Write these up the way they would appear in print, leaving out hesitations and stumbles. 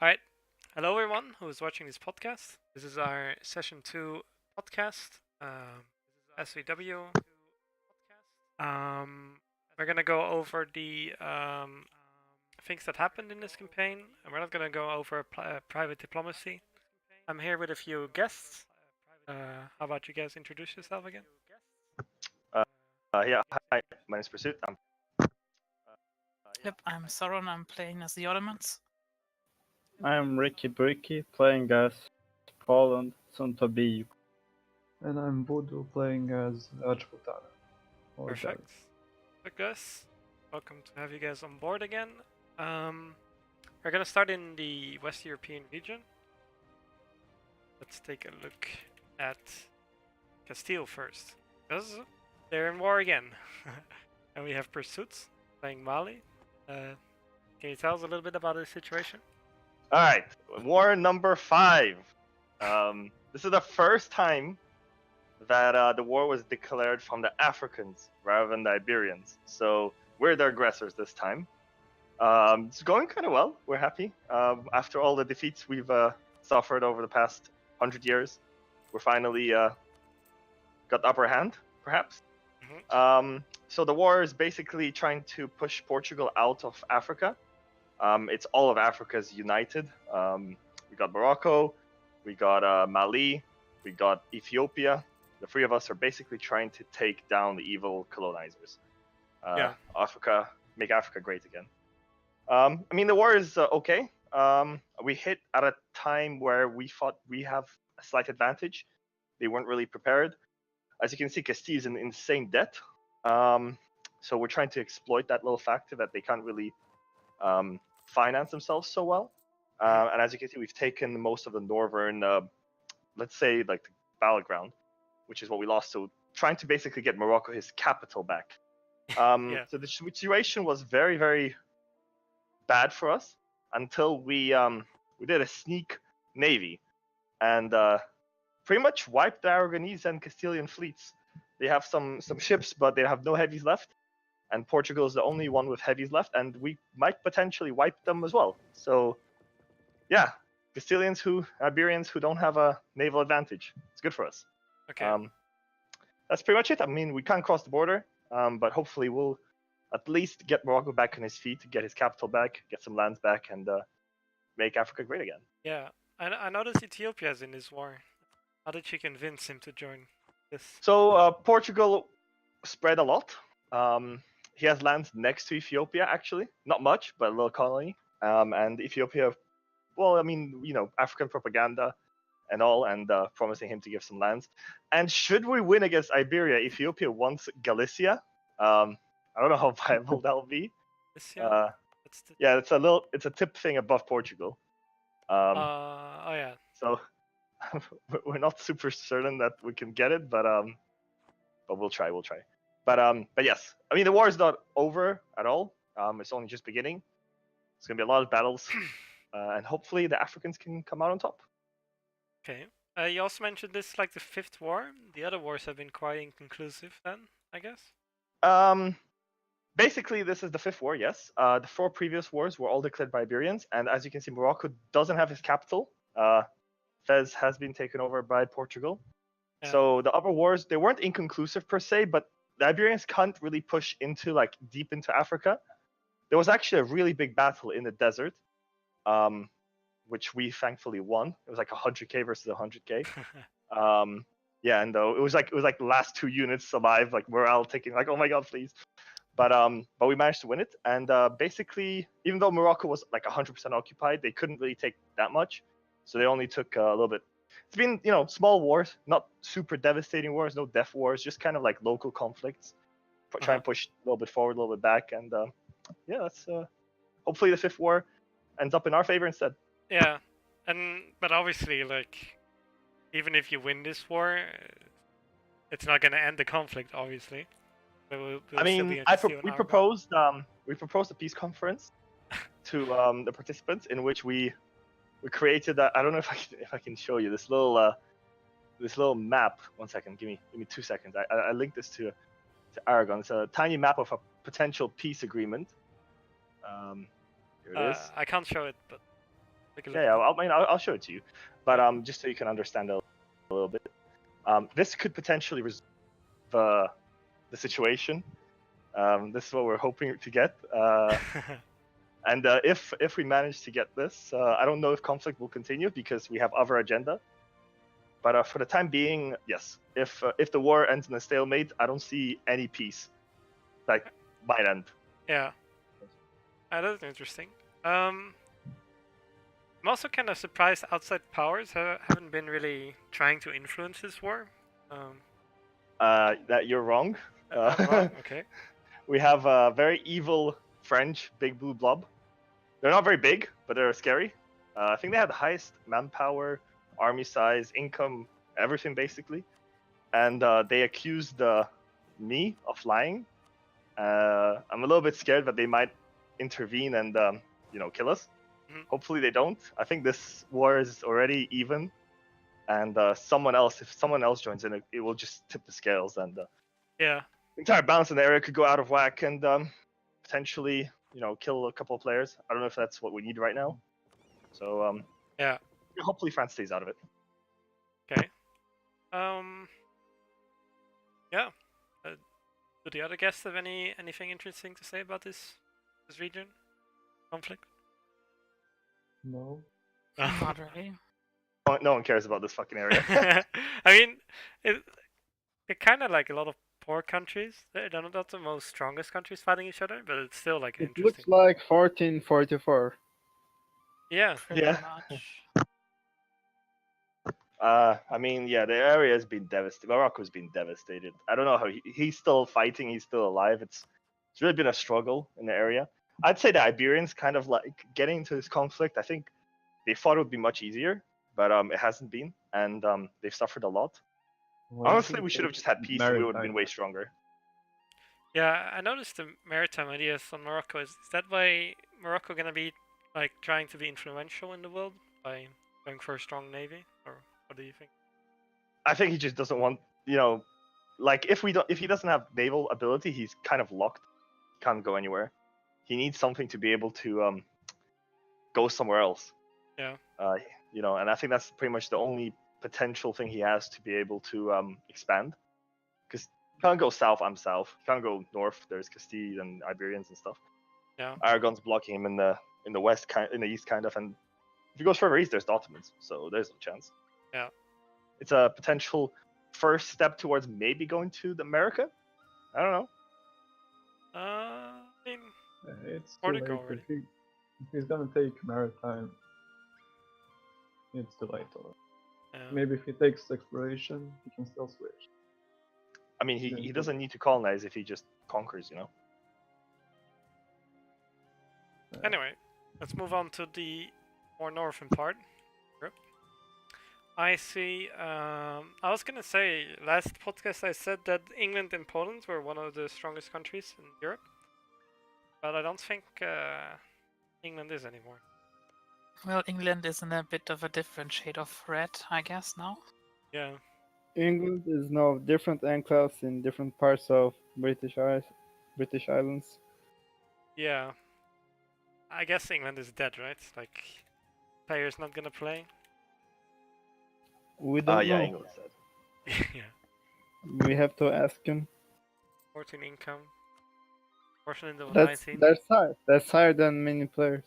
Alright, hello everyone who is watching this podcast. This is our session 2 podcast, SVW. We're gonna go over the things that happened in this campaign, and we're not gonna go over private diplomacy. I'm here with a few guests. How about you guys introduce yourself again? Yeah, hi, my name is Pursuit. Yep, I'm Sauron. I'm playing as the Ottomans. I'm Ricky Bricky, playing as Poland, soon to be. And I'm Voodoo, playing as Rajputana. Perfect. So guys, welcome to have you guys on board again. We're gonna start in the West European region. Let's take a look at Castile first, because they're in war again. And we have Pursuits playing Mali. Can you tell us a little bit about the situation? All right, war number 5. This is the first time that the war was declared from the Africans rather than the Iberians. So we're the aggressors this time. It's going kind of well. We're happy. After all the defeats we've suffered over the past 100 years, we're finally got the upper hand, perhaps. Mm-hmm. So the war is basically trying to push Portugal out of Africa. It's all of Africa's united. We got Morocco, we got Mali, we got Ethiopia. The 3 of us are basically trying to take down the evil colonizers. Africa, make Africa great again. I mean, the war is okay. We hit at a time where we thought we have a slight advantage. They weren't really prepared. As you can see, Castile is in insane debt. So we're trying to exploit that little factor that they can't really finance themselves so well. And as you can see, we've taken most of the northern, let's say, like the battleground, which is what we lost. So trying to basically get Morocco his capital back. So the situation was very, very bad for us until we did a sneak navy and pretty much wiped the Aragonese and Castilian fleets. They have some ships, but they have no heavies left. And Portugal is the only one with heavies left, and we might potentially wipe them as well. So, yeah, Iberians who don't have a naval advantage. It's good for us. Okay. That's pretty much it. I mean, we can't cross the border, but hopefully we'll at least get Morocco back on his feet, get his capital back, get some lands back, and make Africa great again. Yeah, I noticed Ethiopia is in this war. How did you convince him to join this? So Portugal spread a lot. He has lands next to Ethiopia, actually. Not much, but a little colony. And Ethiopia, well, I mean, you know, African propaganda and all, and promising him to give some lands. And should we win against Iberia, Ethiopia wants Galicia. I don't know how viable that'll be. Galicia? Yeah, it's a tip thing above Portugal. Oh yeah. So we're not super certain that we can get it, but we'll try. But yes, I mean the war is not over at all. It's only just beginning. It's gonna be a lot of battles, and hopefully the Africans can come out on top. Okay. You also mentioned this like the 5th war. The other wars have been quite inconclusive then, I guess. Basically, this is the 5th war. Yes. The 4 previous wars were all declared by Iberians, and as you can see, Morocco doesn't have his capital. Fez has been taken over by Portugal. Yeah. So the other wars, they weren't inconclusive per se, but the Iberians can't really push into like deep into Africa. There was actually a really big battle in the desert, which we thankfully won. It was like 100k versus 100k. Yeah, and though it was like the last 2 units alive, like morale taking like, oh my god, please. But we managed to win it, and basically, even though Morocco was like 100% occupied, they couldn't really take that much. So they only took a little bit. It's been, you know, small wars, not super devastating wars, no death wars, just kind of like local conflicts. Try and push a little bit forward, a little bit back, and yeah, that's hopefully the 5th war ends up in our favor instead. Yeah, but obviously, like, even if you win this war, it's not gonna end the conflict, obviously. We'll I mean, we proposed a peace conference to the participants in which we created that. I don't know if I can show you this little map. 1 second, give me 2 seconds. I linked this to Aragon. It's a tiny map of a potential peace agreement. Here it is. I can't show it, but Take a look Yeah, at it. I'll show it to you, but Yeah. just so you can understand a little bit, this could potentially resolve the situation. This is what we're hoping to get. And if we manage to get this, I don't know if conflict will continue because we have other agenda. But for the time being, yes. If the war ends in a stalemate, I don't see any peace that might end. Yeah. That's interesting. I'm also kind of surprised outside powers haven't been really trying to influence this war. That you're wrong. I'm wrong. Okay. We have a very evil French big blue blob. They're not very big, but they're scary. I think they have the highest manpower, army size, income, everything basically. And they accused me of lying. I'm a little bit scared that they might intervene and kill us. Mhm. Hopefully they don't. I think this war is already even, and if someone else joins in, it will just tip the scales, and Yeah. the entire balance in the area could go out of whack, and potentially kill a couple of players. I don't know if that's what we need right now. So Yeah. hopefully France stays out of it. Okay. Yeah. Do the other guests have anything interesting to say about this region conflict? No. Not really. No one cares about this fucking area. I mean, it kind of like a lot of poor countries. They're not the most strongest countries fighting each other, but it's still like It interesting. looks like 1444. Yeah. Pretty Yeah. much. I mean, yeah, the area has been devastated. Morocco's been devastated. I don't know how he's still fighting. He's still alive. It's really been a struggle in the area. I'd say the Iberians kind of like getting into this conflict. I think they thought it would be much easier, but it hasn't been, and they've suffered a lot. Why Honestly, did we they should have take just had peace, and we would have been maritime? way stronger. Yeah, I noticed the maritime ideas on Morocco. Is that why Morocco gonna be like trying to be influential in the world by going for a strong navy, or what do you think? I think he just doesn't want, like if he doesn't have naval ability, he's kind of locked. Can't go anywhere. He needs something to be able to go somewhere else. Yeah. And I think that's pretty much the only potential thing he has to be able to expand. Because he can't go south. I'm south. He can't go north. There's Castile and Iberians and stuff. Yeah. Aragon's blocking him in the west, in the east, kind of, and if he goes further east, there's the Ottomans. So there's no chance. Yeah. It's a potential first step towards maybe going to America. I don't know. I mean, It's too Portugal late. already. If he's gonna take maritime, it's too late already. Yeah. Maybe if he takes exploration, he can still switch. I mean, he doesn't need to colonize if he just conquers, Anyway, let's move on to the more northern part. Europe. I see. I was gonna say last podcast I said that England and Poland were one of the strongest countries in Europe, but I don't think England is anymore. Well, England is in a bit of a different shade of red, I guess, now. Yeah. England is now different enclaves in different parts of British Islands. Yeah. I guess England is dead, right? Like, players not gonna play. We don't yeah, know. England said. Yeah. We have to ask him. 14 income. Portion of That's 19. that's higher than many players.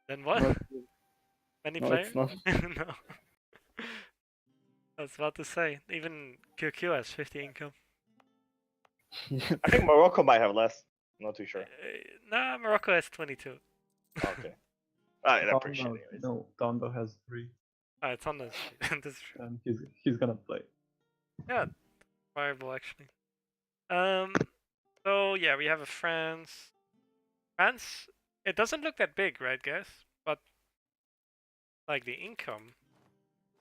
Then what? Not- Many no, players? it's not. No. I was about to say, even QQ has 50 income. I think Morocco might have less. I'm not too sure. Nah, Morocco has 22. Okay. Alright, I appreciate it. Anyways. No, Tondo has 3, Ah, it's on this. That's true. and he's gonna play. Yeah, viable actually. So yeah, we have a France. France, it doesn't look that big, right, guys? But like the income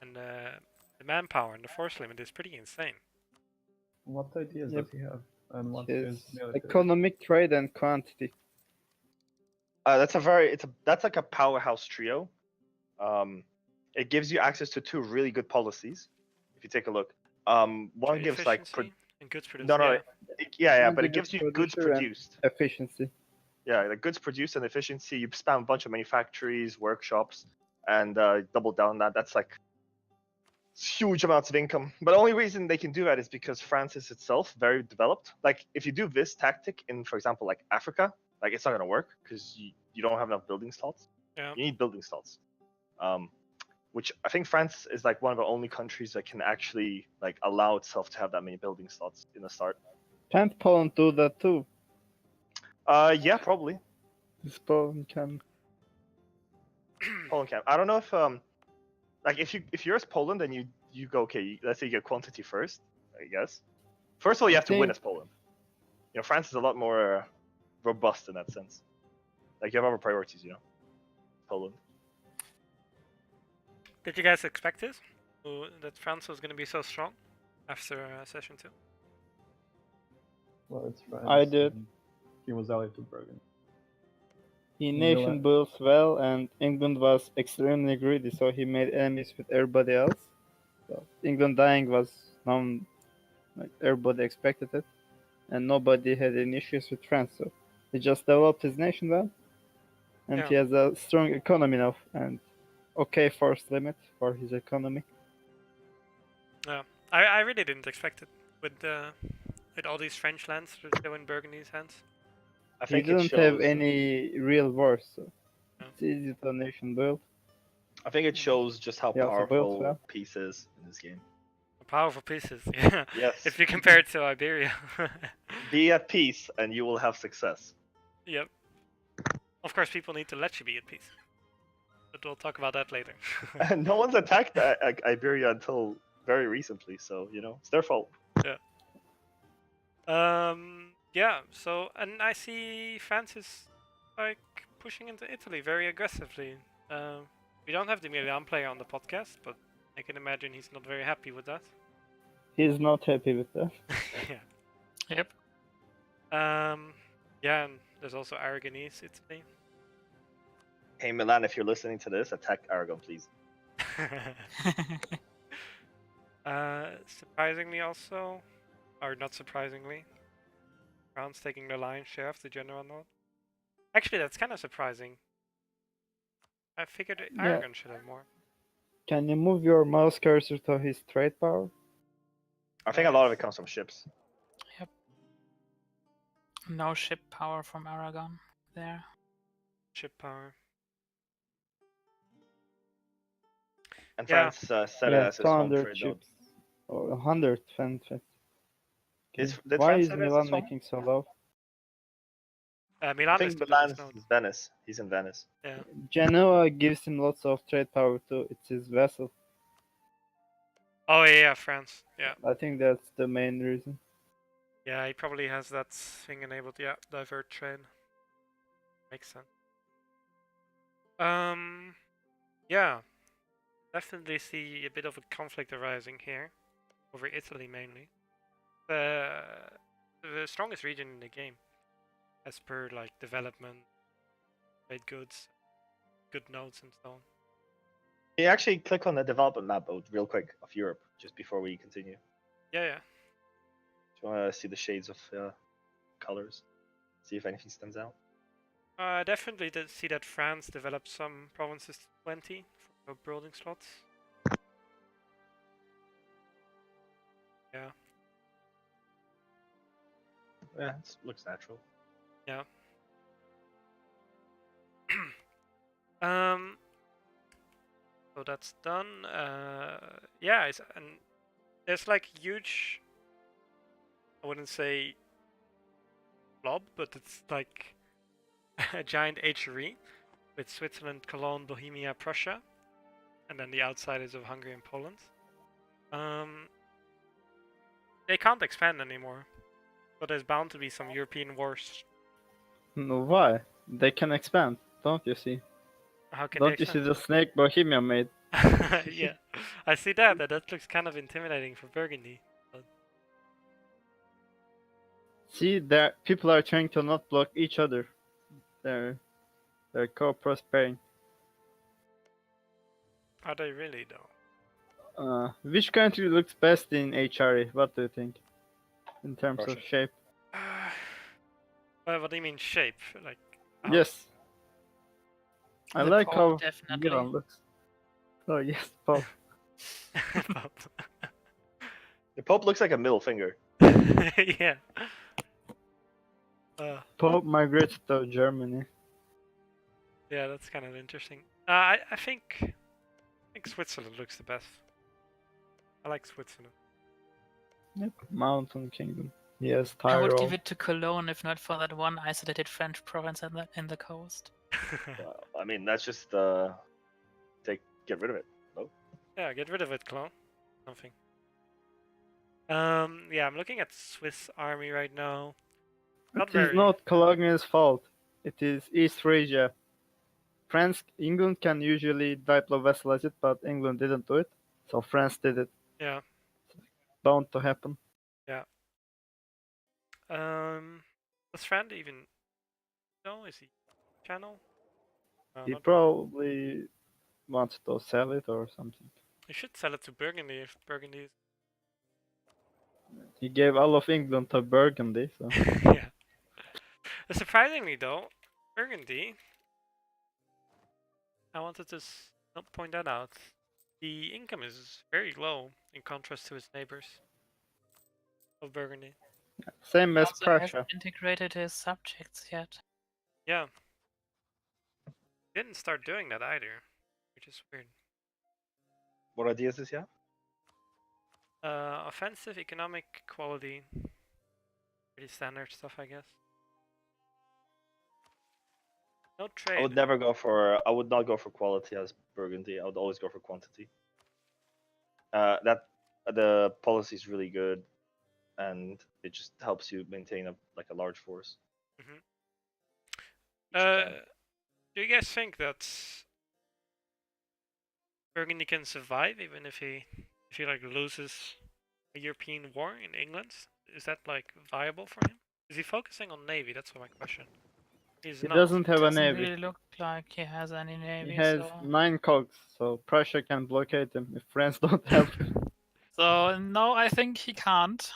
and the manpower and the force limit is pretty insane. What ideas Yep. does he have? And what His is military? economic trade and quantity. That's like a powerhouse trio. It gives you access to 2 really good policies. If you take a look, one Trade gives like efficiency and goods produced. no, yeah. yeah, One but it gives gives you goods producer and produced. efficiency. Yeah, the goods produced and efficiency. You spam a bunch of manufactories, workshops, and double down that. That's like huge amounts of income. But the only reason they can do that is because France is itself very developed. Like if you do this tactic in, for example, like Africa, like it's not gonna work because you don't have enough building slots. Yeah. You need building slots. Which I think France is like one of the only countries that can actually like allow itself to have that many building slots in the start. Can't Poland do that too? Yeah, probably. This Poland can. Poland can. I don't know if like if you're as Poland, then you go okay. Let's say you get quantity first, I guess. First of all, you I have to win think- as Poland. You know, France is a lot more robust in that sense. Like you have other priorities, you know. Poland. Did you guys expect this? That France was going to be so strong after session 2? Well, it's France. I did. and He was allied to Burgundy. He England- nation builds well, and England was extremely greedy, so he made enemies with everybody else. So England dying was known, like everybody expected it, and nobody had any issues with France. So he just developed his nation well, and Yeah. he has a strong economy now, and okay force limit for his economy. I really didn't expect it with all these French lands still in Burgundy's hands. I He think it didn't shows. have any real wars, so Yeah. it's easy to nation build. I think it shows just how He also built powerful well. peace is in this game. Powerful pieces, yeah. Yes. If you compare it to Iberia. Be at peace, and you will have success. Yep. Of course, people need to let you be at peace. But we'll talk about that later. And no one's attacked Iberia until very recently, so you know it's their fault. Yeah, so, and I see France is, like, pushing into Italy very aggressively. We don't have the Milan player on the podcast, but I can imagine he's not very happy with that. He's not happy with that. Yeah. Yep. Yeah, and there's also Aragonese, Italy. Hey Milan, if you're listening to this, attack Aragon, please. Surprisingly also, or not surprisingly, France taking the lion's share of the general node. Actually, that's kind of surprising. I figured Yeah. Aragon should have more. Can you move your mouse cursor to his trade power? I think a lot of it comes from ships. No ship power from Aragon there. Ship power. And Yeah. France set it as his home 200 trade node. ships. Or 100 fanfic. Did Why France is set it as Milan his home? making so low? I Milan is think still in Milan's this node. Venice. He's in Venice. Yeah. Genoa gives him lots of trade power too. It's his vessel. Oh yeah, France. Yeah. I think that's the main reason. Yeah, he probably has that thing enabled. Yeah, divert trade. Makes sense. Yeah. Definitely see a bit of a conflict arising here. Over Italy mainly. The strongest region in the game. As per like development, trade goods, good nodes and so on. Can you actually click on the development map real quick of Europe just before we continue? Yeah, yeah. Do you want to see the shades of colors? See if anything stands out. I definitely did see that France developed some provinces to 20 for building slots. Yeah. Yeah, it looks natural. So that's done. Yeah, and there's like huge. I wouldn't say blob, but it's like a giant HRE with Switzerland, Cologne, Bohemia, Prussia, and then the outside is of Hungary and Poland. They can't expand anymore, but there's bound to be some European wars. No, why? They can expand, don't you see? How can Don't they you see expand? the snake Bohemia made? Yeah, I see that. That looks kind of intimidating for Burgundy. See, there people are trying to not block each other. They're co-prospering. Are they really though? Which country looks best in HRE? What do you think? In terms of Russia. shape? Well, what do you mean shape? Like Oh. Yes. I The like Pope, how definitely. Milan looks. Oh yes, Pope. The Pope looks like a middle finger. Yeah. Pope migrated to Germany. Yeah, that's kind of interesting. I think Switzerland looks the best. I like Switzerland. Yep. Mountain Kingdom. Yes, I would Tyrol. give it to Cologne if not for that one isolated French province in the coast. Well, I mean, that's just get rid of it. No. Yeah, get rid of it, clone. Something. Yeah, I'm looking at Swiss army right now. Not It is very. not Cologne's fault. It is East Frasia. France, England can usually diplovassalize it, but England didn't do it. So France did it. Yeah. Bound to happen. Yeah. Does Rand even know? Is he channel? No, He not really. probably wants to sell it or something. He should sell it to Burgundy if Burgundy is. He gave all of England to Burgundy, so Yeah. Surprisingly though, Burgundy. I wanted to point that out. The income is very low in contrast to its neighbors of Burgundy. same He as also Prussia. hasn't integrated his subjects yet. Yeah. Didn't start doing that either, which is weird. What ideas does he have? Offensive, economic, quality. Pretty standard stuff, I guess. No trade. I would not go for quality as Burgundy. I would always go for quantity. That the policy is really good, and it just helps you maintain a large force. Mhm. Which you can. Do you guys think that Burgundy can survive even if he like loses a European war in England? Is that like viable for him? Is he focusing on navy? That's my question. He's He not. doesn't have a Doesn't navy. really look like he has any navy. He has so... 9 cogs, so Prussia can blockade him if France don't help him. So no, I think he can't.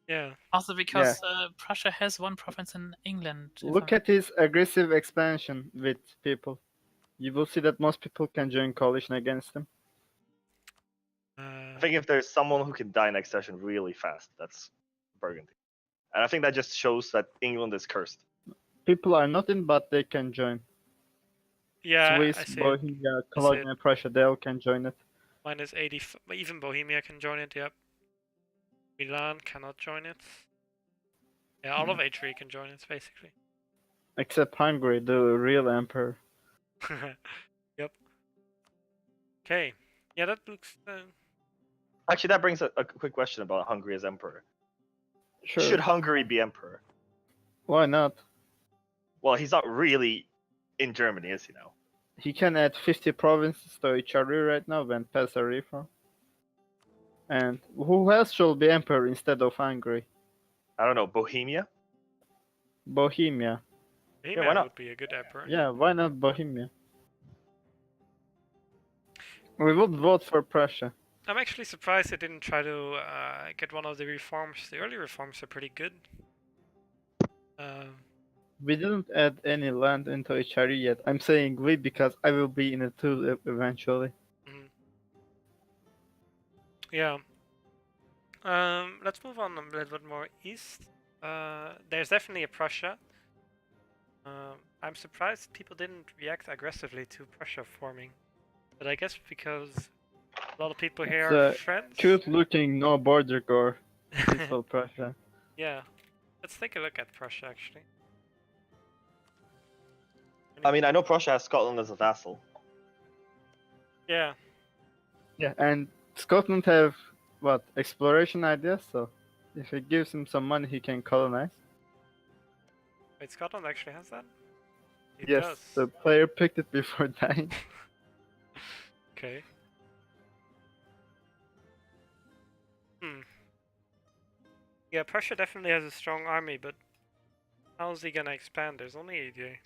Yeah. Also because Prussia has one province in England. if Look I'm- at his aggressive expansion with people. You will see that most people can join coalition against him. I think if there's someone who can die next session really fast, that's Burgundy. And I think that just shows that England is cursed. People are not in, but they can join. Yeah, I Swiss, see it. Bohemia, Cologne, Prussia, they all can join it. Minus 80. Even Bohemia can join it. Yep. Milan cannot join it. Yeah, all of A3 can join it basically. Except Hungary, the real emperor. Yep. Okay. Yeah, that looks. Actually, that brings a quick question about Hungary as emperor. Sure. Should Hungary be emperor? Why not? Well, he's not really in Germany, is he now? He can add 50 provinces to HRE right now when pass a reform. And who else should be emperor instead of Hungary? I don't know, Bohemia? Bohemia. Bohemia why not? would be a good emperor. Yeah, why not Bohemia? We would vote for Prussia. I'm actually surprised they didn't try to get one of the reforms. The early reforms are pretty good. We didn't add any land into HRE yet. I'm saying we because I will be in it too eventually. Yeah. Let's move on a little bit more east. There's definitely a Prussia. I'm surprised people didn't react aggressively to Prussia forming. But I guess because a lot of people here It's are a friends. Cute looking, no border gore. Peaceful Prussia. Yeah. Let's take a look at Prussia actually. I mean, I know Prussia has Scotland as a vassal. Yeah. Yeah, and Scotland have what exploration ideas. So if it gives him some money, he can colonize. Wait, Scotland actually has that? It Yes, does. the player picked it before dying. Okay. Yeah, Prussia definitely has a strong army, but how is he gonna expand? There's only AJ.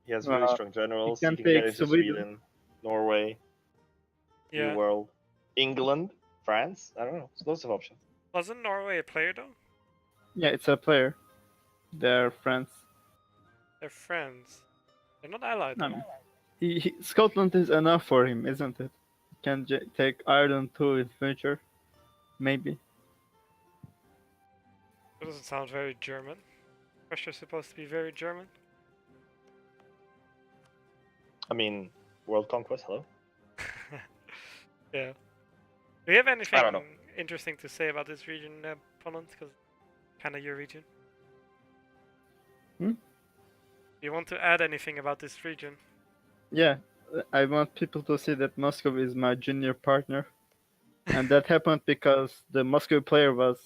He has really strong generals. he He can can get take into Sweden. Sweden, Norway, Yeah. New World, England, France. I don't know. There's lots of options. Wasn't Norway a player though? Yeah, it's a player. They're friends. They're friends. They're not allied. I Though. mean, Scotland is enough for him, isn't it? He can take Ireland too in future, maybe. That doesn't sound very German. Russia's supposed to be very German. I mean, world conquest. Hello. Yeah. Do you have anything don't know. interesting to say about this region, Poland? Because kind of your region. Hmm? Do you want to add anything about this region? Yeah, I want people to see that Moscow is my junior partner. And that happened because the Moscow player was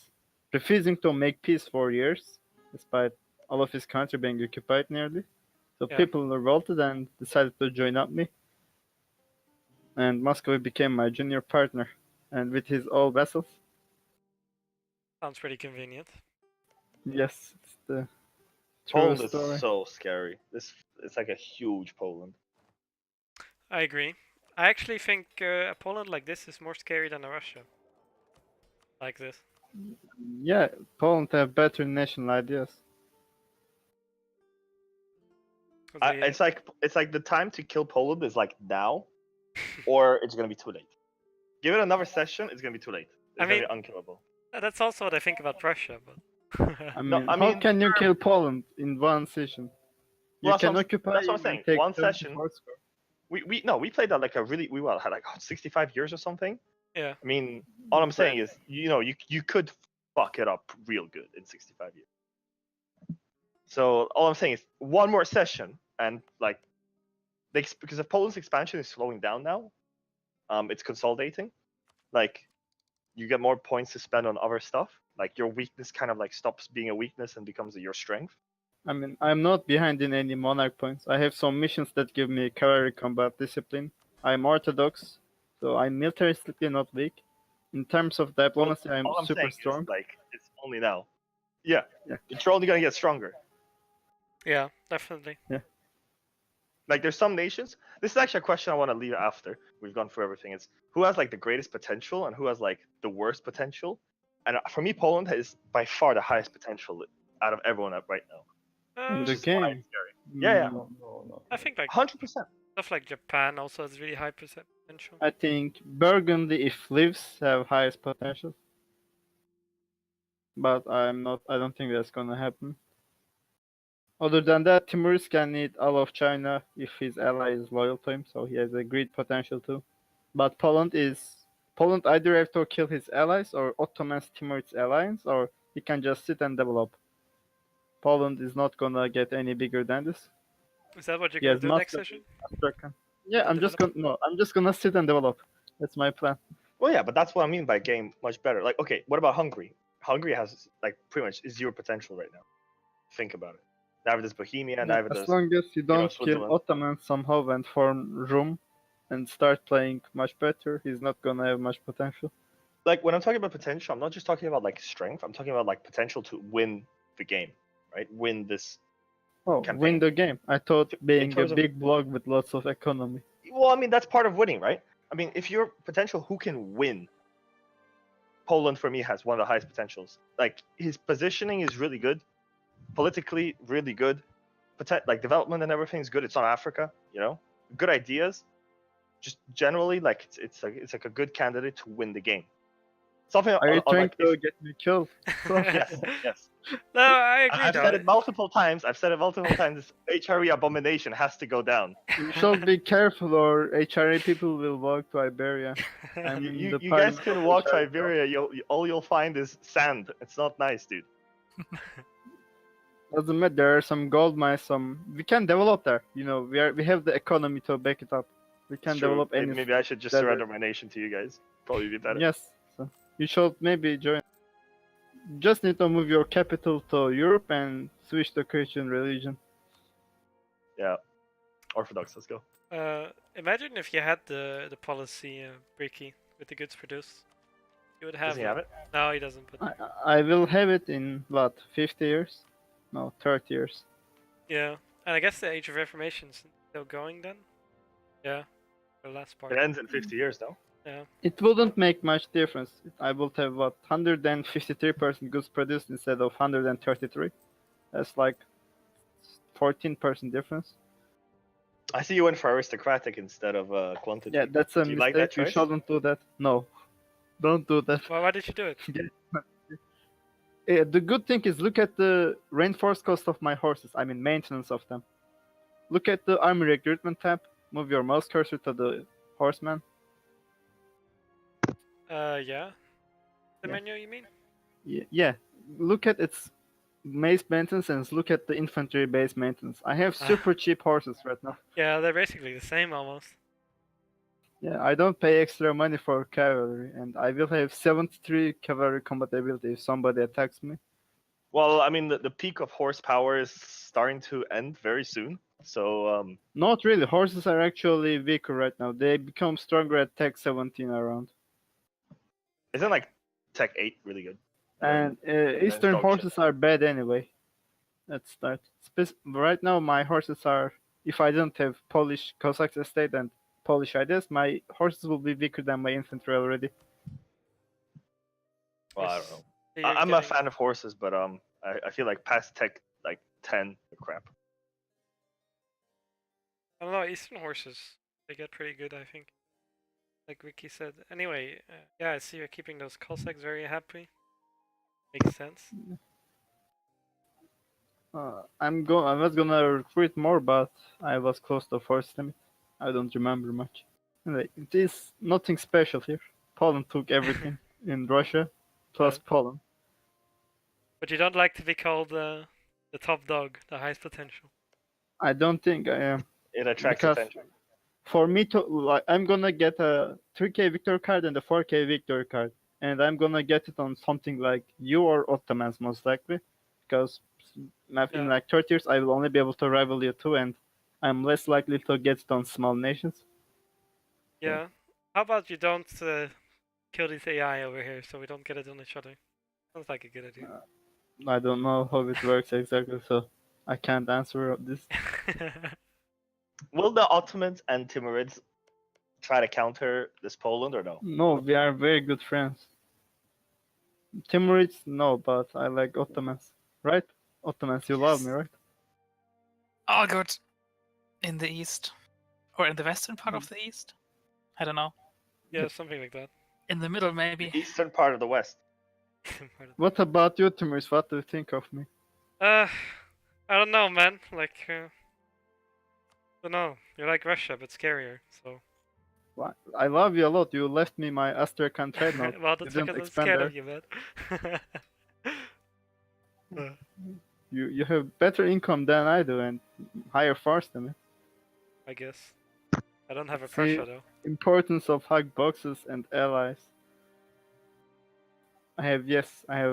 refusing to make peace for years, despite all of his country being occupied nearly. So Yeah. people revolted and decided to join up me. And Moscow became my junior partner, and with his all vessels. Sounds pretty convenient. Yes, it's the true Poland is story. so scary. It's like a huge Poland. I agree. I actually think a Poland like this is more scary than a Russia. Like this. Yeah, Poland have better national ideas. 'Cause they, It's like the time to kill Poland is like now, or it's gonna be too late. Give it another session, it's gonna be too late. It's I gonna mean- be unkillable. that's also what I think about Russia, but I No, mean, I how mean, can you kill Poland in one session? You Well, can that's occupy what I'm and saying. take One 30 session. Foursquare. We played that like a really had like 65 years or something. yeah. I mean, all I'm saying is you could fuck it up real good in 65 years. So all I'm saying is one more session and like because if Poland's expansion is slowing down now, it's consolidating. Like you get more points to spend on other stuff. Like your weakness kind of like stops being a weakness and becomes your strength. I mean, I'm not behind in any monarch points. I have some missions that give me cavalry combat discipline. I'm orthodox, so I'm militaristically not weak. In terms of diplomacy, I'm All I'm super saying strong. is like it's only now. Yeah, Yeah. you're only gonna get stronger. Yeah, definitely. Like there's some nations. This is actually a question I want to leave after we've gone through everything. It's who has like the greatest potential and who has like the worst potential. And for me, Poland has by far the highest potential out of everyone right now. In the Which is why game. it's scary. Yeah, yeah. No. I think like 100%. stuff like Japan also has really high potential. I think Burgundy, if lives, have highest potential. But I don't think that's gonna happen. Other than that, Timur's can need all of China if his ally is loyal to him, so he has a great potential too. But Poland either have to kill his allies or Ottoman's Timur's alliance, or he can just sit and develop. Poland is not gonna get any bigger than this. Is that what you're He gonna has do next Muscat, session? Astrakhan. Yeah, To I'm just gonna sit and develop. That's my plan. Well, yeah, but that's what I mean by game much better. Like, okay, what about Hungary? Hungary has like pretty much zero potential right now. Think about it. Neither does Bohemia, neither As does long as you don't kill Switzerland. Ottomans somehow and form room and start playing much better, he's not gonna have much potential. Like when I'm talking about potential, I'm not just talking about like strength. I'm talking about like potential to win the game, right? Win this. Oh, Campaign. win the game. I thought being a terms of- big block with lots of economy. Well, I mean that's part of winning, right? I mean, if your potential, who can win? Poland for me has one of the highest potentials. Like his positioning is really good, politically really good, like development and everything is good. It's not Africa, good ideas. Just generally, like it's like a good candidate to win the game. Something. Are you trying like, to get me killed? yes. No, I agree. I've though. said it multiple times. This HRE abomination has to go down. You should be careful, or HRA people will walk to Iberia. I'm in You the guys parliament can of walk to HRA. Iberia. All you'll find is sand. It's not nice, dude. Doesn't matter. There are some gold mines. We can develop there. We have the economy to back it up. We can It's true. develop any. Maybe I should just desert. surrender my nation to you guys. Probably be better. Yes. So you should maybe join. Just need to move your capital to Europe and switch to Christian religion. Yeah. Orthodox. Let's go. Imagine if you had the policy Bricky with the goods produced. You would have. Does he have it? No, he doesn't. But I will have it in 50 years? No, 30 years. yeah, and I guess the Age of Reformation's still going then. Yeah, the last part. It ends in 50 years, though. Yeah. It wouldn't make much difference. I would have 153% goods produced instead of 133. That's like 14% difference. I see you went for aristocratic instead of quantity. Yeah, that's a Do you like that mistake. You choice? shouldn't do that. No, don't do that. Why did you do it? The good thing is look at the reinforced cost of my horses. I mean maintenance of them. Look at the army recruitment tab. Move your mouse cursor to the horseman. Yeah. The Yeah. menu, you mean? Yeah. Look at its base maintenance and look at the infantry base maintenance. I have super cheap horses right now. Yeah, they're basically the same almost. Yeah, I don't pay extra money for cavalry, and I will have 73 cavalry combat ability if somebody attacks me. Well, I mean, the peak of horsepower is starting to end very soon. So, Not really. Horses are actually weaker right now. They become stronger at Tech 17 around. isn't like Tech 8 really good? And then Eastern dog shit. horses are bad anyway. Let's start. Right now, my horses are. If I didn't have Polish Cossack estate and Polish ideas, my horses will be weaker than my infantry already. Well, I Yes. don't know. So you're I'm a getting- fan of horses, but I feel like past Tech like 10, crap. I don't know, Eastern horses, they get pretty good, I think. Like Vicky said. Anyway, yeah, I see you're keeping those Cossacks very happy. Makes sense. I was gonna recruit more, but I was close to force limit. I don't remember much. Anyway, it is nothing special here. Poland took everything in Russia, plus Poland. But you don't like to be called the top dog, the highest potential. I don't think I am. It attracts Because- attention. For me to like, I'm gonna get a 3K victory card and a 4K victory card, and I'm gonna get it on something like you or Ottomans most likely, because in like 30 years I will only be able to rival you two, and I'm less likely to get it on small nations. Yeah. How about you don't kill this AI over here so we don't get it on each other? Sounds like a good idea. I don't know how it works exactly, so I can't answer this. Will the Ottomans and Timurids try to counter this Poland or no? No, we are very good friends. Timurids, no, but I like Ottomans, right? Ottomans, you love me, right? All good. In the east. Or in the western part of the east? I don't know. Yeah, something like that. In the middle, maybe. The eastern part of the West. What about you, Timurids? What do you think of me? I don't know, man. Like, don't know. You're like Russia, but scarier. So. Why? I love you a lot. You left me my Astrakhan trade note. Well, that's You didn't because I'm expand scared there. of you, man. You have better income than I do and higher force than me. I guess. I don't have a See- Prussia though. Importance of hug boxes and allies. I have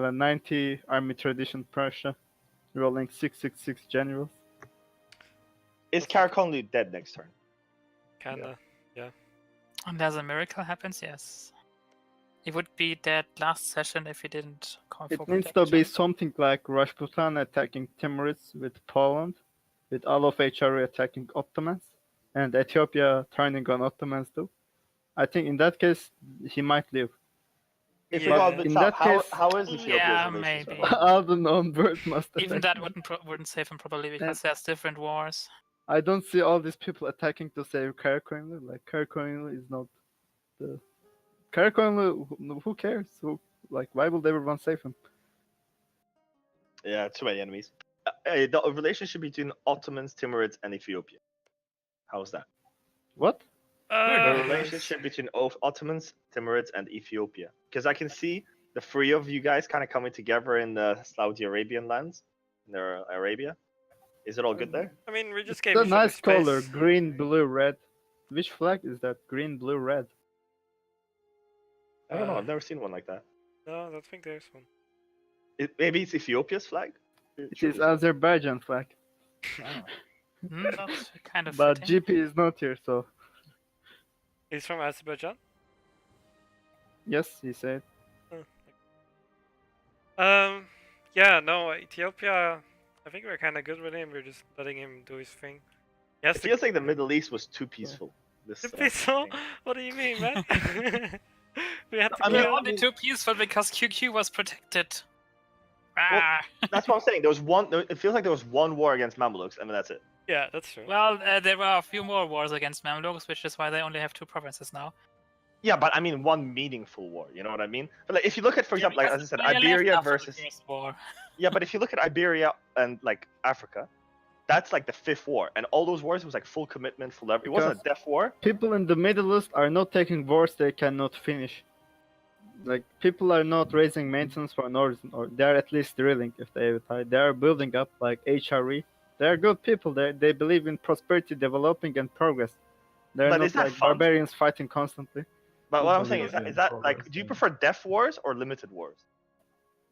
a 90 army tradition Prussia, rolling 666 generals. Is Karakonlu dead next turn? Kinda. Unless a miracle happens, yes. He would be dead last session if he didn't call for It needs to protection. be something like Rashputan attacking Timurids with Poland, with all of HRE attacking Ottomans, and Ethiopia turning on Ottomans too. I think in that case he might live. If Yeah. we go a bit In south, that case- how is Ethiopia's Yeah, relationship? maybe. All the known birds must Even attack. that wouldn't save him probably because there's different wars. I don't see all these people attacking to save Karakoyunlu. Like Karakoyunlu is not the Karakoyunlu. Who cares? Why would everyone save him? Yeah, too many enemies. The relationship between Ottomans, Timurids, and Ethiopia. How's that? What? The relationship between Ottomans, Timurids, and Ethiopia. Because I can see the three of you guys kind of coming together in the Saudi Arabian lands, in their Arabia. Is it all good there? I mean, we just It's gave a each other nice color, space. green, blue, red. Which flag is that? Green, blue, red. I don't know. Uh, I've never seen one like that. No, I don't think there's one. Maybe it's Ethiopia's flag. It is Azerbaijan flag, That's kind of but fitting. GP is not here, so He's from Azerbaijan? yes, he said. Yeah, no, Ethiopia, I think we're kind of good with him. We're just letting him do his thing. Yes, It feels like the Middle East was too peaceful. This, peaceful? thing. What do you mean, man? We had to I mean, kill. Only too peaceful because QQ was protected. Well, Ah. That's what I'm saying. There was one. It feels like there was one war against Mamluks, and that's it. Yeah, that's true. Well, there were a few more wars against Mamluks, which is why they only have 2 provinces now. Yeah, but I mean one meaningful war. You know what I mean? But like, if you look at, for Yeah, example, like because as I said, Lithuania left Iberia after versus the first war. yeah, but if you look at Iberia and like Africa, that's like the 5th war, and all those wars was like full commitment, full. It wasn't a death war. People in the Middle East are not taking wars they cannot finish. Like, people are not raising maintenance for no reason, or they're at least drilling if they have it high. They are building up, like HRE. They're good people. They believe in prosperity, developing, and progress. They're But not is that like fun? barbarians fighting constantly. But Who what I'm saying is believes that in like, progress do you then? prefer death wars or limited wars?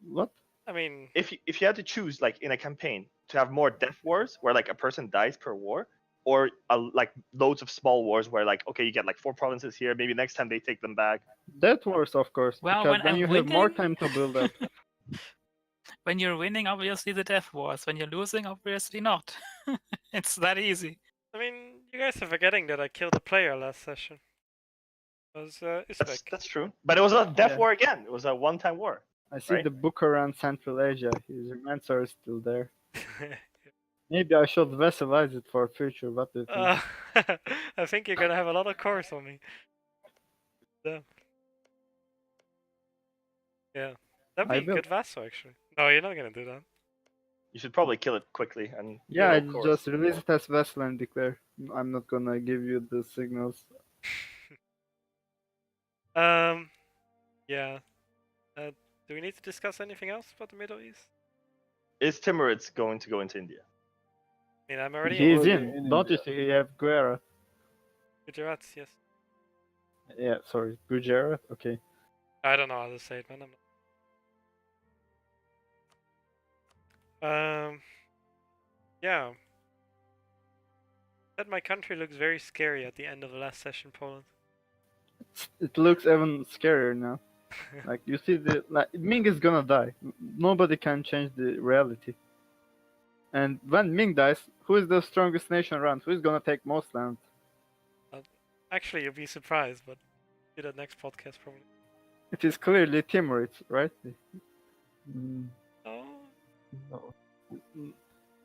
What? I mean, If you had to choose, like in a campaign, to have more death wars where like a person dies per war, or like loads of small wars where like, okay, you get like 4 provinces here, maybe next time they take them back. Death wars, of course, Well, because when then I'm you have more winning- time to build up. When you're winning, obviously the death wars. When you're losing, obviously not. It's that easy. I mean, you guys are forgetting that I killed a player last session. It was Uzbek. That's true. But it was a death Yeah. war again. It was a one-time war. I see Right. the book around Central Asia. His remains are still there. Maybe I should vesselize it for future. What do you think? I think you're gonna have a lot of cores on me. Yeah, that'd I be will. good vassal actually. No, you're not gonna do that. You should probably kill it quickly and Yeah, I of course. just release it as vessel and declare. I'm not gonna give you the signals. Yeah. Do we need to discuss anything else about the Middle East? Is Timurids going to go into India? I mean, I'm already He's already in. in Don't you India. see? You have Guerra. Gujarat, yes. Yeah, sorry, Gujarat. Okay. I don't know how to say it, man. I'm not... Yeah. That my country looks very scary at the end of the last session, Poland. It looks even scarier now. Like, you see Ming is gonna die. Nobody can change the reality. And when Ming dies, who is the strongest nation around? Who is gonna take most land? Actually, you'll be surprised, but do that next podcast probably. It is clearly Timurids, right? Mm, Oh, no.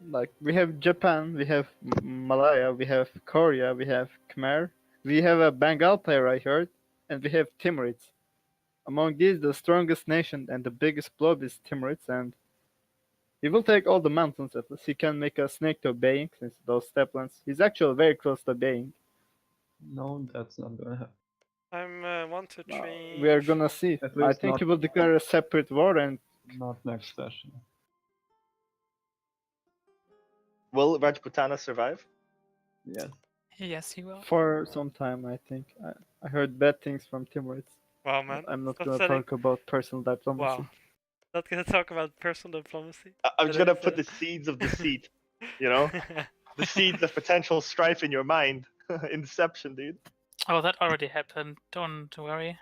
Like, we have Japan, we have Malaya, we have Korea, we have Khmer, we have a Bengal player, I heard, and we have Timurids. Among these, the strongest nation and the biggest blob is Timurids, and he will take all the mountains at least. He can make a snake to obeying, since those steplands. He's actually very close to obeying. No, that's not gonna happen. I'm 1, 2, 3. We are gonna see. At I least think not- he will declare a separate war, and Not next session. Will Rajputana survive? Yes. Yes, he will. for some time, I think. I heard bad things from Timurids. Wow, man. I'm not Stop gonna selling- talk about personal diplomacy. Wow. Not gonna talk about personal diplomacy. I'm Did just I gonna say put that? the seeds of deceit, you know, the seeds of potential strife in your mind. Inception, dude. Oh, that already happened. Don't worry.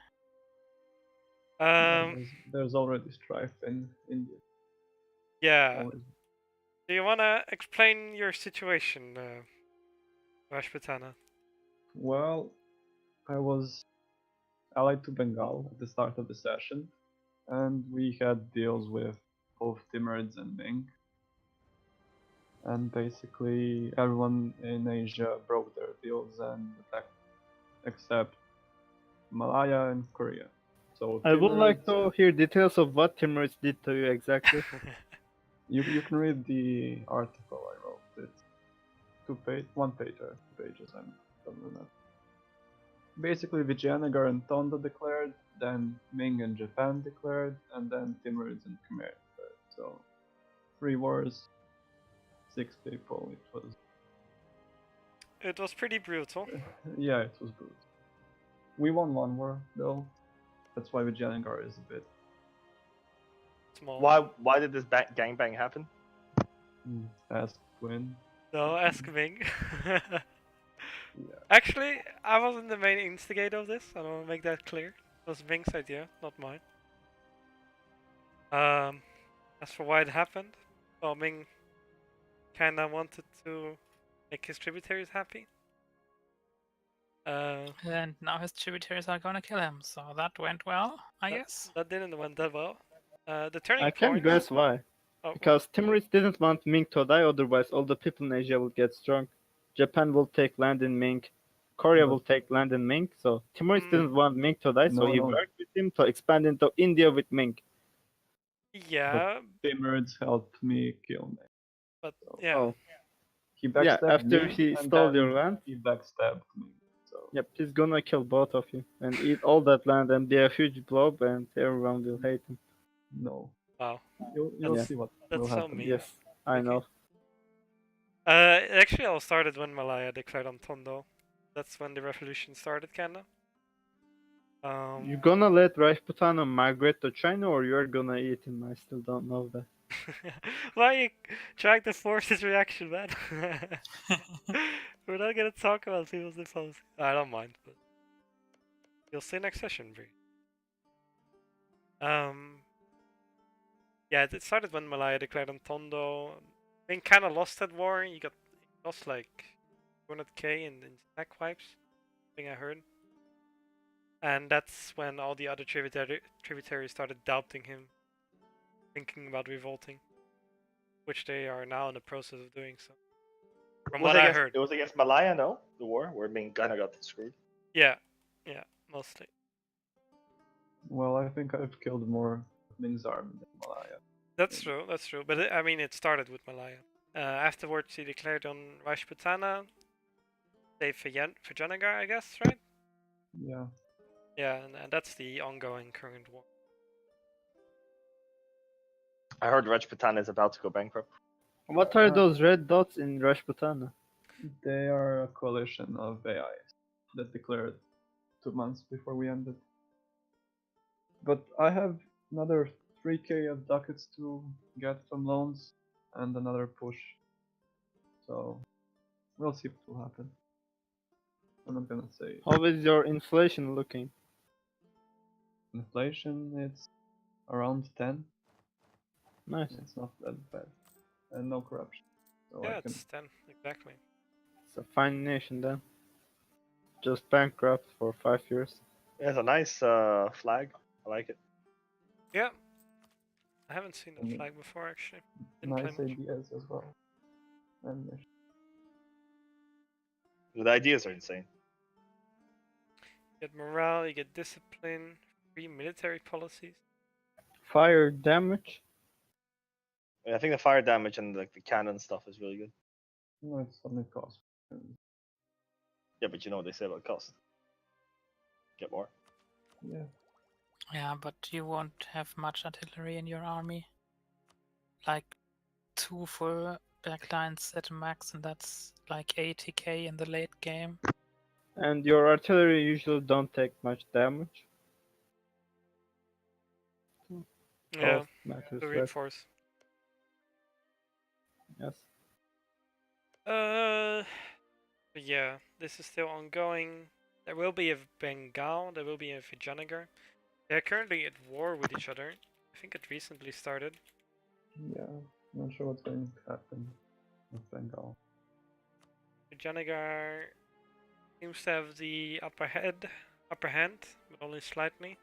There's already strife in India. Yeah. Always. Do you wanna explain your situation, Rajputana? Well, I was allied to Bengal at the start of the session, and we had deals with both Timurids and Ming. And basically, everyone in Asia broke their deals and attacked, except Malaya and Korea. So I would like Timurids- to hear details of what Timurids did to you exactly. You can read the article I wrote. It's one page or 2 pages. I don't remember. Basically, Vijayanagar and Tonda declared, then Ming and Japan declared, and then Timurids and Khmer declared. So, 3 wars, 6 people. It was It was pretty brutal. yeah, it was brutal. We won 1 war though. That's why Vijayanagar is a bit. Small. Why did this gangbang happen? Ask Quinn. No, ask Ming. Yeah. Actually, I wasn't the main instigator of this. I want to make that clear. It was Ming's idea, not mine. As for why it happened, well, Ming kinda wanted to make his tributaries happy. And now his tributaries are gonna kill him, so that went well, I guess. That didn't went that well. The turning I can point. guess why. Oh, Because Timurids didn't want Ming to die, otherwise all the people in Asia will get strong. Japan will take land in Ming. Korea But- will take land in Ming. So Timurids Mm. didn't want Ming to die, so No, he no. worked with him to expand into India with Ming. yeah, Timurids helped me kill me. but So- yeah. Oh, He yeah, backstabbed after me, he and stole then your land, he backstabbed me. So yep, he's gonna kill both of you and eat all that land and be a huge blob, and everyone will hate him. no, Wow, you'll That's- see what that's will so happen. mean. Yes, I Okay. know. Actually, all started when Malaya declared on Tondo. That's when the revolution started, kinda. You gonna let Rajputana migrate to China, or you're gonna eat him? I still don't know that. Why are you trying to force his reaction, man? We're not gonna talk about people's infos. I don't mind, but you'll see next session, Bree. Yeah, it started when Malaya declared on Tondo. Ming kind of lost that war. He lost like 200k in snack wipes. Thing I heard. And that's when all the other tributaries started doubting him, thinking about revolting, which they are now in the process of doing so. From what I heard. It was against Malaya, no? The war where Ming kind of got screwed. Yeah, mostly. Well, I think I've killed more Ming's army than Malaya. That's true. But I mean, it started with Malaya. Afterwards, he declared on Rajputana, say Vijayanagar, I guess, right? Yeah. Yeah, and that's the ongoing current war. I heard Rajputana is about to go bankrupt. What are those red dots in Rajputana? They are a coalition of AIs that declared 2 months before we ended. But I have another 3k of ducats to get from loans and another push. So we'll see what will happen. I'm not gonna say How is your inflation looking? inflation, it's around 10. Nice. It's not that bad. And no corruption. So Yeah, I can it's 10, exactly. It's a fine nation then. Just bankrupt for 5 years. It's a nice flag. I like it. Yeah. I haven't seen that Mm. flag before, actually. Didn't play nice much. ideas as well. And The ideas are insane. You get morale, you get discipline, free military policies. Fire damage? I think the fire damage and like the cannon stuff is really good. no, it's only cost. Yeah, but you know what they say about cost. Get more. Yeah. Yeah, but you won't have much artillery in your army. Like 2 full backlines at max, and that's like 80k in the late game. And your artillery usually don't take much damage. Yeah, Cost matters to less. reinforce. Yes. But yeah, this is still ongoing. There will be a Bengal, there will be a Vijayanagar. They're currently at war with each other. I think it recently started. Yeah. Not sure what's going to happen with Bengal. Vijayanagar seems to have the upper hand, but only slightly.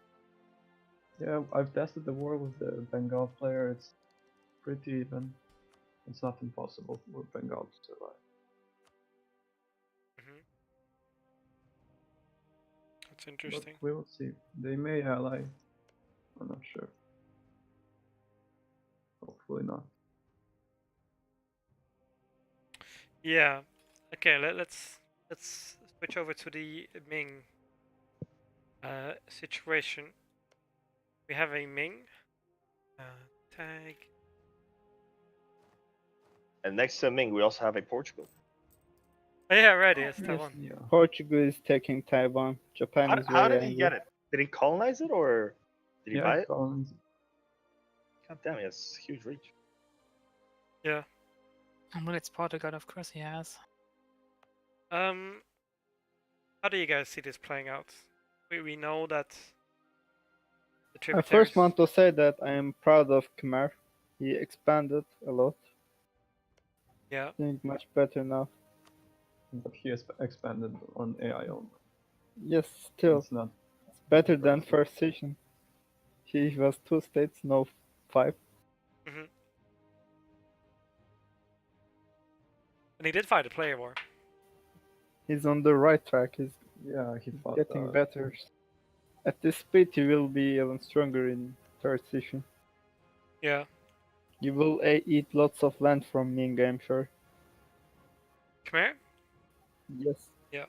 Yeah, I've tested the war with the Bengal player. It's pretty even. It's not impossible for Bengal to survive. That's interesting. But we will see. They may ally. I'm not sure. Hopefully not. Yeah. Okay, let's switch over to the Ming situation. We have a Ming tag. And next to Ming, we also have a Portugal. Oh yeah, right. Yes, Yes. Taiwan. Yeah. Portugal is taking Taiwan. Japan is How very did he angry. get it? Did he colonize it or did he buy it? Collins. God damn, he has huge reach. Yeah. Well, it's Portugal, of course he has. How do you guys see this playing out? We know that the I tributaries. first want to say that I am proud of Khmer. He expanded a lot. Yeah. Doing much better now. But he has expanded on AI only. Yes, still. It's not. It's better than impressive. first season. He was 2 states, no 5. Mhm. And he did fight a player war. He's on the right track. He's Yeah, he fought. getting better. At this speed, he will be even stronger in third session. Yeah. You will eat lots of land from Ming, I'm sure. Come here. Yes. Yeah.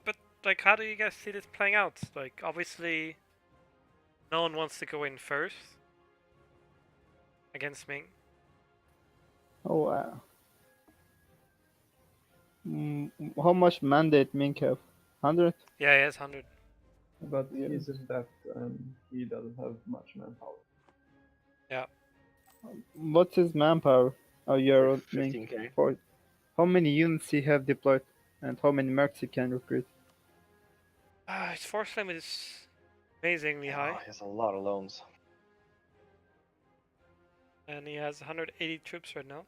But like, how do you guys see this playing out? Like, obviously, no one wants to go in first against Ming. Oh wow. How much mandate Ming have? 100? Yeah, he has 100. But Yeah. he's attacked and he doesn't have much manpower. Yeah. What's his manpower? Oh, you're on Ming. 15k. How many units he have deployed? And how many mercs he can recruit? His force limit is amazingly Oh, high, he has a lot of loans. and he has 180 troops right now.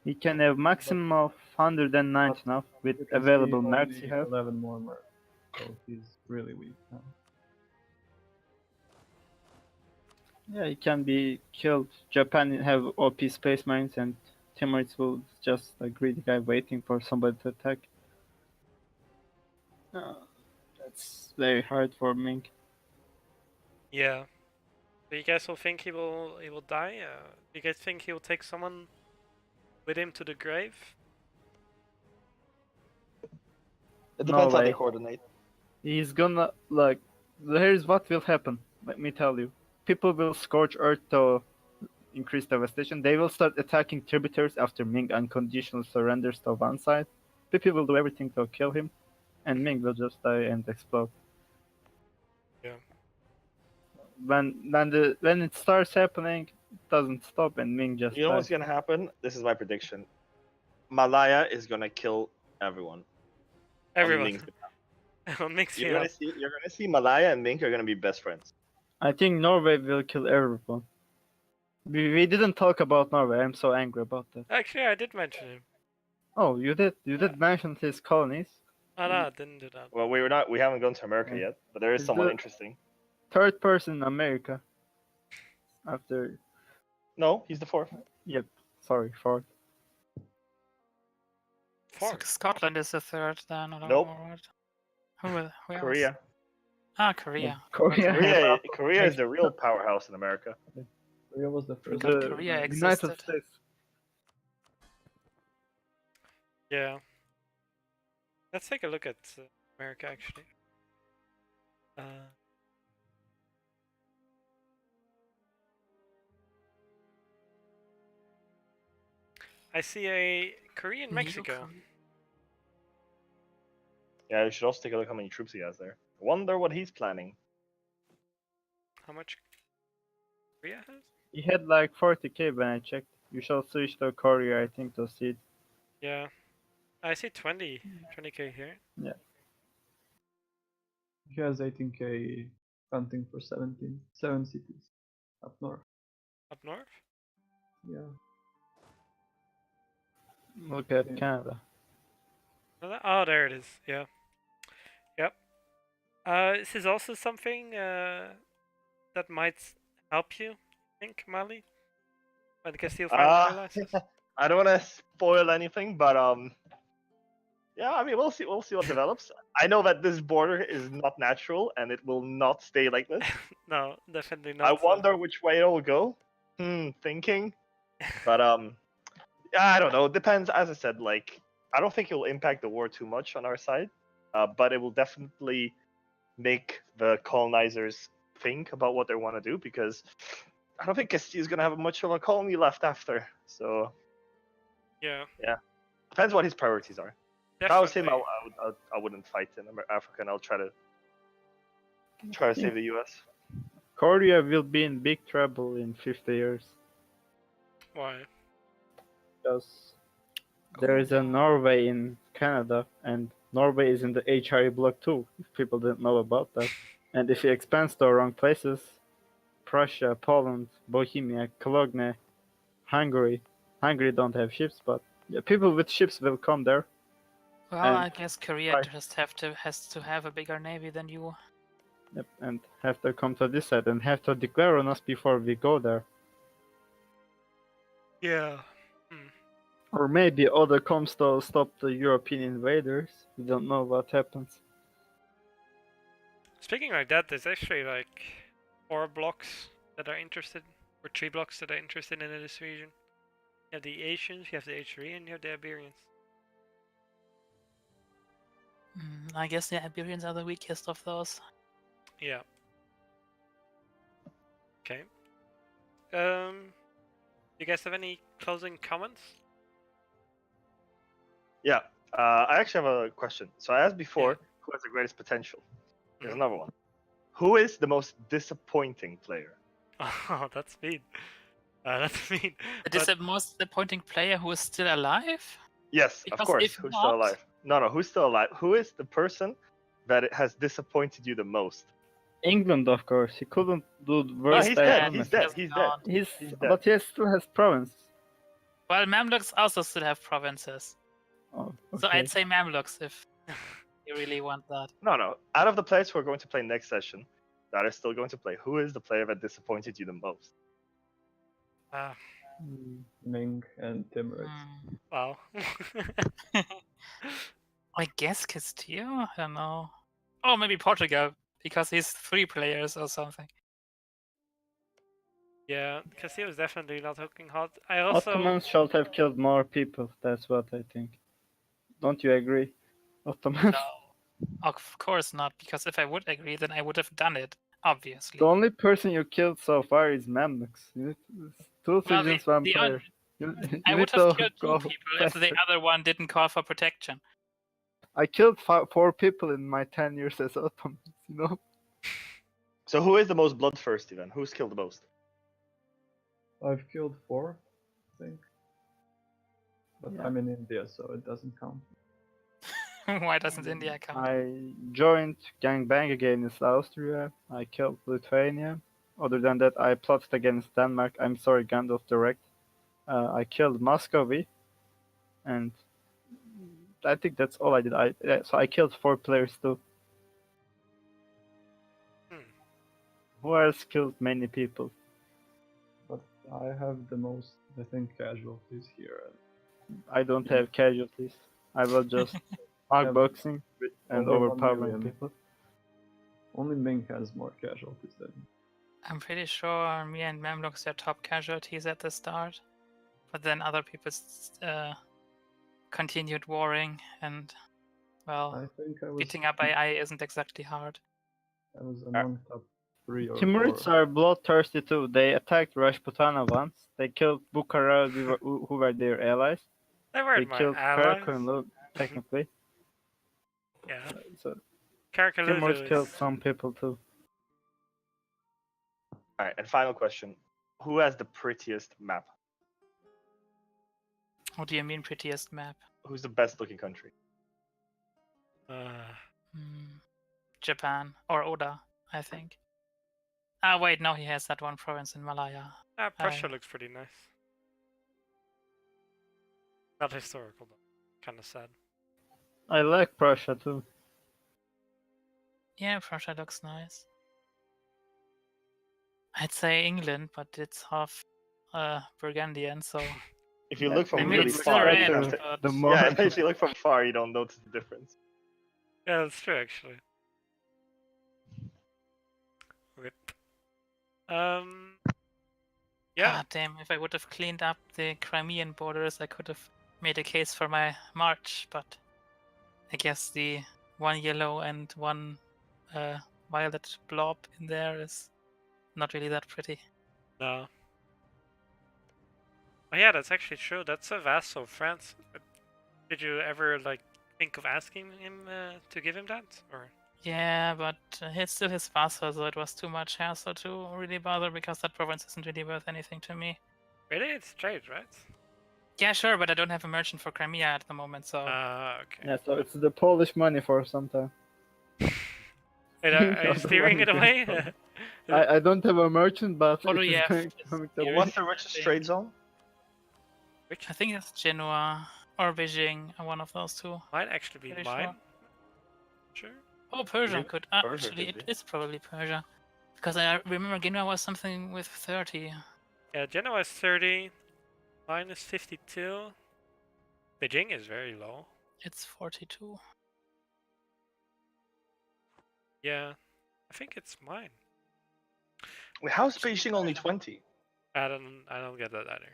He can have maximum of 190 now with You can see available mercs only he have. 11 more mercs, so he's really weak now. Yeah, he can be killed. Japan have OP space mines and Timurids will just a greedy guy waiting for somebody to attack. That's very hard for Ming. Yeah. Do you guys all think he will die? Do you guys think he will take someone with him to the grave? It No depends how they way. coordinate. He's gonna like. Here's what will happen. Let me tell you. People will scorch Earth to increase devastation. They will start attacking tributaries after Ming unconditional surrenders to one side. People will do everything to kill him, and Ming will just die and explode. Yeah. When it starts happening, it doesn't stop, and Ming just You know what's dies. gonna happen? This is my prediction. Malaya is gonna kill everyone. on Everyone. Ming's behalf. On Ming's You're gonna behalf. see Malaya and Ming are gonna be best friends. I think Norway will kill everyone. We didn't talk about Norway. I'm so angry about that. Actually, I did mention him. Oh, you did. You Yeah. did mention his colonies. Oh no, I didn't do that. Well, we haven't gone to America Yeah. yet, but there is Is someone the- interesting. Third person in America. After. No, he's the fourth. Yep. Sorry, fourth. So Four. Scotland is the third then, or Nope. or what? Who else? Korea. Ah, Korea. Korea. Korea is the real powerhouse in America. Korea was the first. Forgot The Korea United existed. States. Yeah. Let's take a look at America actually. I see a Korean Mexico. Yukon. Yeah, you should also take a look how many troops he has there. Wonder what he's planning. How much Korea has? He had like 40k when I checked. You shall switch to Korea, I think, to see it. Yeah. I see 20k here. He has 18k hunting for 7 cities up north. Up north? Yeah. Look at Yeah. Canada. Oh, there it is. Yeah. Yep. This is also something that might help you, I think, Mali? When the Castile finally realizes. I don't want to spoil anything, but yeah, I mean we'll see what develops. I know that this border is not natural and it will not stay like this. No, definitely not. I wonder which way it will go. Thinking, but yeah, I don't know. Depends. As I said, like I don't think it will impact the war too much on our side, but it will definitely make the colonizers think about what they want to do because I don't think Castile is gonna have much of a colony left after. So Yeah. depends what his priorities are. If I was him, Definitely. I wouldn't fight in Africa, and I'll try to save the U.S. Korea will be in big trouble in 50 years. Why? Because there is a Norway in Canada, and Norway is in the HRE block too, if people didn't know about that. And if he expands to wrong places, Prussia, Poland, Bohemia, Cologne, Hungary don't have ships, but yeah, people with ships will come there. Well, And- I guess Korea Right. just has to have a bigger navy than you. Yep, and have to come to this side and have to declare on us before we go there. Yeah. Or maybe other Comstock stop the European invaders. We don't know what happens. Speaking like that, there's actually like 4 blocks that are interested, or 3 blocks that are interested in this region. You have the Asians, you have the Eritreans, and you have the Iberians. I guess the Iberians are the weakest of those. Yeah. Okay. You guys have any closing comments? Yeah. I actually have a question. So I asked before, Yeah. who has the greatest potential? Here's Mhm. another one. Who is the most disappointing player? Oh, that's mean. That's mean. It is the most disappointing player who is still alive? Yes, of Because course. if Who's not- still alive? No, who's still alive? Who is the person that has disappointed you the most? England, of course. He couldn't do the No, worst he's dead. tournament. He's dead. He's dead. He's He's dead. but he still has province. Well, Mamluks also still have provinces. Oh, So okay. I'd say Mamluks if you really want that. No. Out of the players who are going to play next session, that are still going to play, who is the player that disappointed you the most? Ming and Timurid. Wow. I guess Castillo? I don't know. Oh, maybe Portugal, because he's 3 players or something. Yeah, Castillo is definitely not looking hot. I also Ottomans should have killed more people. That's what I think. Don't you agree, Ottomans? No, of course not, because if I would agree, then I would have done it, obviously. The only person you killed so far is Mamluks. You need 2 Well, citizens, 1 the player. You I need would have to killed 2 go people if the faster. other one didn't call for protection. I killed 4 people in my 10 years as Ottomans, you know? So who is the most bloodthirsty then? Who's killed the most? I've killed 4, I think. But Yeah. I'm in India, so it doesn't count. Why doesn't India count? I joined gangbang against Austria. I killed Lithuania. Other than that, I plotted against Denmark. I'm sorry, Gandalf direct. I killed Muscovy, and I think that's all I did. So I killed 4 players too. Who else killed many people? But I have the most, I think, casualties here. I don't have casualties. I was just boxing and Over 1 overpowering million. people. Only Ming has more casualties than me. I'm pretty sure me and Mamluks are top casualties at the start, but then other people continued warring, and well, I think I was beating up AI isn't exactly hard. I was among top 3 or Timurids 4. are bloodthirsty too. They attacked Rajputana once. They killed Bukhara, who were their allies. they They weren't my killed allies. Karakunlu, technically. Yeah, So Karakalulu Timurids is... killed some people too. All right, and final question: who has the prettiest map? What do you mean prettiest map? Who's the best-looking country? Japan or Oda, I think. Wait, no, he has that one province in Malaya. Prussia looks pretty nice. Not historical though. Kind of sad. I like Prussia too. Yeah, Prussia looks nice. I'd say England, but it's half Burgundian, so If you look I from mean, really it's still far, red, you but the more yeah, if you look from far, you don't notice the difference. Yeah, that's true actually. Rip. Yeah. damn, if I would have cleaned up the Crimean borders, I could have made a case for my march, but I guess the 1 yellow and 1 violet blob in there is not really that pretty. No. Oh yeah, that's actually true. That's a vassal of France. Did you ever like think of asking him to give him that, or? Yeah, but it's still his vassal, so it was too much hassle to really bother because that province isn't really worth anything to me. Really, it's trade, right? Yeah, sure, but I don't have a merchant for Crimea at the moment, so Okay. Yeah, so it's the Polish money for some time. Wait, are you steering it away? I don't have a merchant, but What do it you is have? going It's to here. be. What's the richest trade zone? Which I think it's Genoa or Beijing, one of those two. might actually be Pretty mine. Sure. Oh, Persia Yeah, could. Persia Actually, could it be. is probably Persia. Because I remember Genoa was something with 30. Yeah, Genoa is 30. Mine is 52. Beijing is very low. It's 42. Yeah, I think it's mine. Wait, how's Beijing only 20? I don't get that either.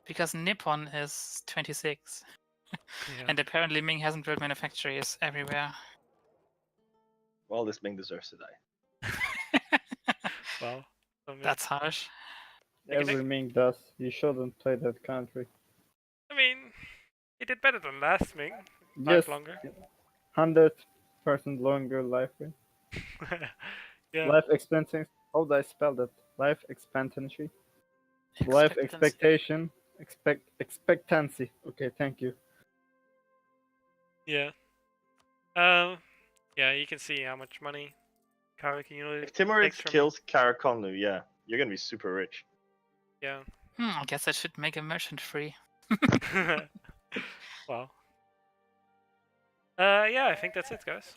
Because Nippon is 26. Yeah. And apparently Ming hasn't built manufactories everywhere. Well, this Ming deserves to die. Well, I mean, That's harsh. You can Every Ming does. You shouldn't play that country. I mean, he did better than last Ming. Yes, Life longer. 100% longer life rate. Yeah. Life expectancy. How do I spell that? Life expectancy. Life Expectancy. expectation. Expectancy. Okay, thank you. Yeah. Yeah, you can see how much money Karakin If Timurid takes from kills Karakonlu, yeah, you're gonna be super rich. Yeah. I guess I should make a merchant free. Well. Yeah, I think that's it, guys.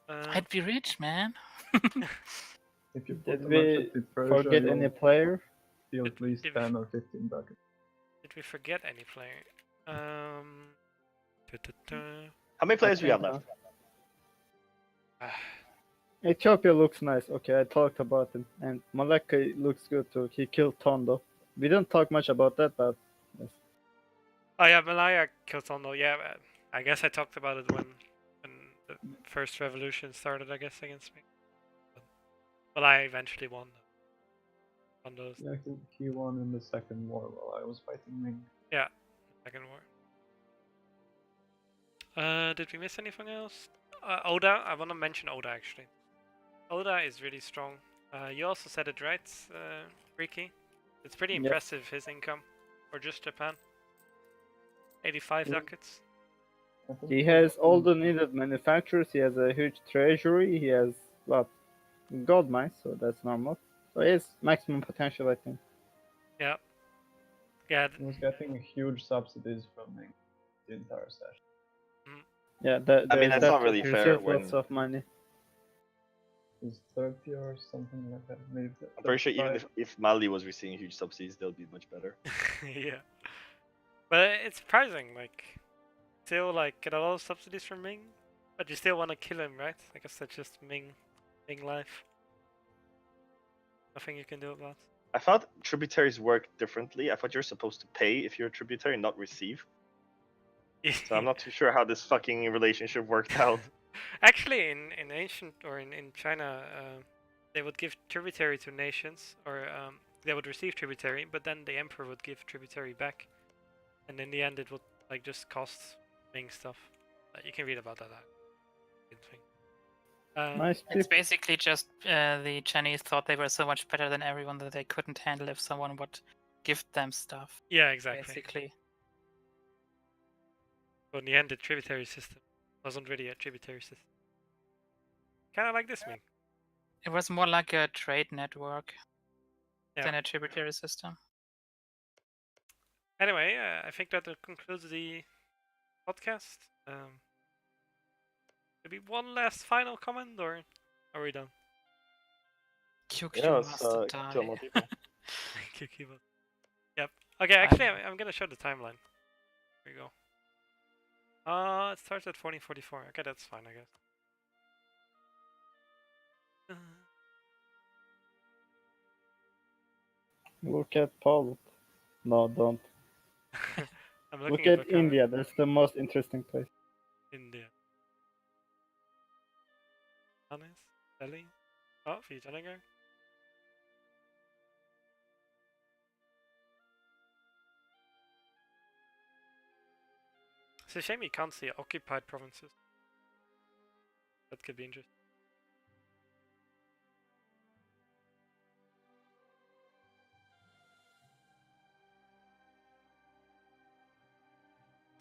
I'd be rich, man. If you put Did the we merchant with Persia, forget any you'll player? steal at least Did- 10 or 15 buckets. Did we forget any player? Da-da-da. How many players do we have think left? Ethiopia looks nice. Okay, I talked about him. And Malaka looks good too. He killed Tondo. We didn't talk much about that, but yes. Oh yeah, Malaya killed Tondo. Yeah, I guess I talked about it when the first revolution started. I guess against me, but I eventually won. Tondo's Yeah, he won in the second war while I was fighting Ming. second war. Did we miss anything else? Oda. I want to mention Oda actually. Oda is really strong. You also said it right, Ricky. It's pretty Yes. impressive his income for just Japan. 85 Yeah. ducats. I think He it has was all in- the needed manufacturers. He has a huge treasury. He has gold mines, so that's normal. So he has maximum potential, I think. Yeah. Yeah. He was getting huge subsidies from Ming the entire session. Yeah, I mean, that's not really he fair receives lots when- of money. It was 30 or something like that. Maybe I'm pretty sure even 35. if Mali was receiving huge subsidies, they'll be much better. Yeah. But it's surprising, like, still like get a lot of subsidies from Ming, but you still want to kill him, right? I guess that's just Ming life. Nothing you can do about. I thought tributaries work differently. I thought you're supposed to pay if you're a tributary, not receive. So I'm not too sure how this fucking relationship worked out. Actually, in ancient or in China, they would give tributary to nations, or they would receive tributary, but then the emperor would give tributary back, and in the end, it would like just cost Ming stuff. You can read about that. I didn't think. Nice It's people. basically just the Chinese thought they were so much better than everyone that they couldn't handle if someone would give them stuff. Yeah, exactly. Basically. But in the end, the tributary system wasn't really a tributary system. Kind of like this Ming. It was more like a trade network Yeah. than a tributary system. Anyway, I think that concludes the podcast. Maybe one last final comment, or are we done? QQ Yeah, let's must die. kill more people. Yep. Okay, actually, I'm gonna show the timeline. Here we go. It starts at 14:44. Okay, that's fine, I guess. Look at Poland. No, don't. I'm Look looking at Bukhara. India. That's the most interesting place. India. Honest? Delhi? Oh, Vijayanagar? It's a shame you can't see occupied provinces. That could be interesting.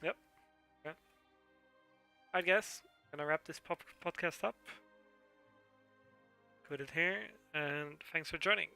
Yep. Yeah. I guess I'm gonna wrap this podcast up. Put it here, and thanks for joining.